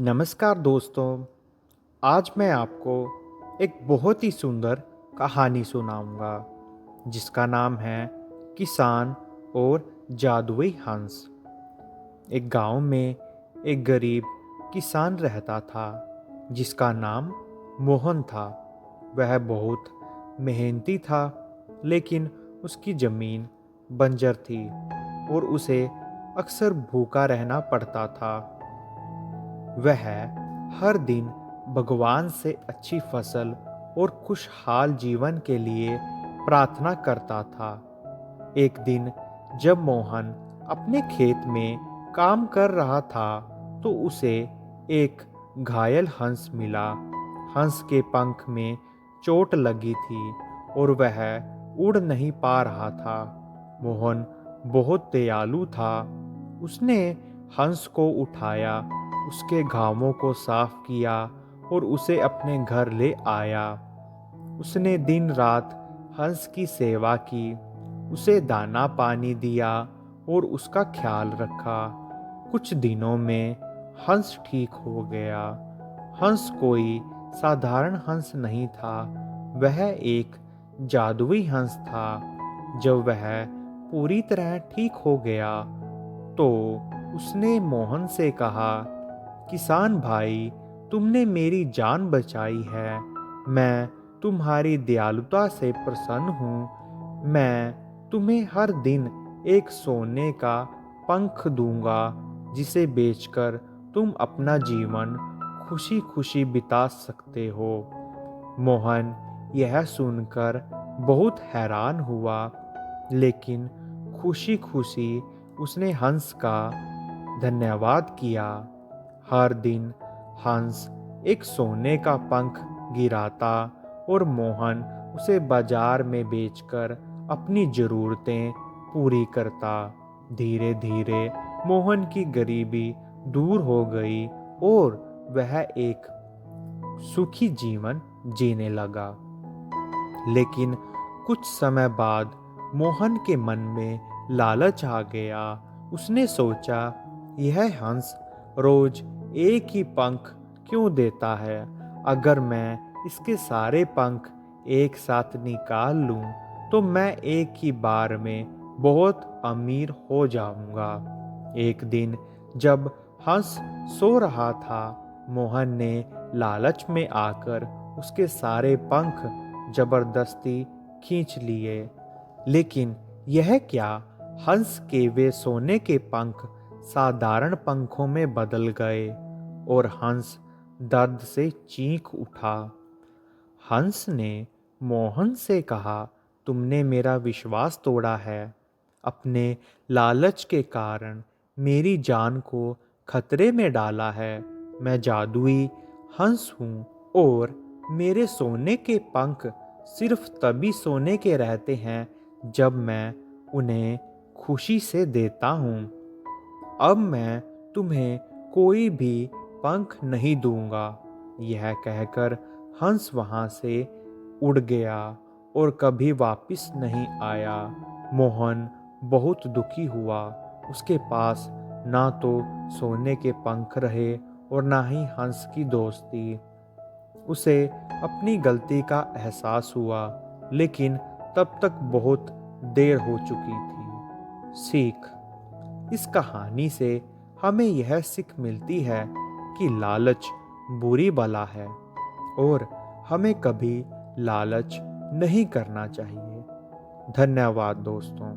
नमस्कार दोस्तों। आज मैं आपको एक बहुत ही सुंदर कहानी सुनाऊंगा जिसका नाम है किसान और जादुई हंस। एक गांव में एक गरीब किसान रहता था जिसका नाम मोहन था। वह बहुत मेहनती था, लेकिन उसकी ज़मीन बंजर थी और उसे अक्सर भूखा रहना पड़ता था। वह हर दिन भगवान से अच्छी फसल और खुशहाल जीवन के लिए प्रार्थना करता था। एक दिन जब मोहन अपने खेत में काम कर रहा था, तो उसे एक घायल हंस मिला। हंस के पंख में चोट लगी थी और वह उड़ नहीं पा रहा था। मोहन बहुत दयालु था। उसने हंस को उठाया, उसके घावों को साफ किया और उसे अपने घर ले आया। उसने दिन रात हंस की सेवा की, उसे दाना पानी दिया और उसका ख्याल रखा। कुछ दिनों में हंस ठीक हो गया। हंस कोई साधारण हंस नहीं था, वह एक जादुई हंस था। जब वह पूरी तरह ठीक हो गया, तो उसने मोहन से कहा, किसान भाई, तुमने मेरी जान बचाई है। मैं तुम्हारी दयालुता से प्रसन्न हूँ। मैं तुम्हें हर दिन एक सोने का पंख दूंगा, जिसे बेचकर तुम अपना जीवन खुशी खुशी बिता सकते हो। मोहन यह सुनकर बहुत हैरान हुआ, लेकिन खुशी खुशी उसने हंस का धन्यवाद किया। हर दिन हंस एक सोने का पंख गिराता और मोहन उसे बाजार में बेचकर अपनी ज़रूरतें पूरी करता। धीरे धीरे मोहन की गरीबी दूर हो गई और वह एक सुखी जीवन जीने लगा। लेकिन कुछ समय बाद मोहन के मन में लालच आ गया। उसने सोचा, यह हंस रोज एक ही पंख क्यों देता है? अगर मैं इसके सारे पंख एक साथ निकाल लूं, तो मैं एक ही बार में बहुत अमीर हो जाऊंगा। एक दिन जब हंस सो रहा था, मोहन ने लालच में आकर उसके सारे पंख जबरदस्ती खींच लिए। लेकिन यह क्या, हंस के वे सोने के पंख साधारण पंखों में बदल गए और हंस दर्द से चीख उठा। हंस ने मोहन से कहा, तुमने मेरा विश्वास तोड़ा है। अपने लालच के कारण मेरी जान को खतरे में डाला है। मैं जादुई हंस हूँ और मेरे सोने के पंख सिर्फ तभी सोने के रहते हैं जब मैं उन्हें खुशी से देता हूँ। अब मैं तुम्हें कोई भी पंख नहीं दूंगा। यह कहकर हंस वहां से उड़ गया और कभी वापस नहीं आया। मोहन बहुत दुखी हुआ। उसके पास ना तो सोने के पंख रहे और ना ही हंस की दोस्ती। उसे अपनी गलती का एहसास हुआ, लेकिन तब तक बहुत देर हो चुकी थी। सीख: इस कहानी से हमें यह सीख मिलती है कि लालच बुरी बला है और हमें कभी लालच नहीं करना चाहिए। धन्यवाद दोस्तों।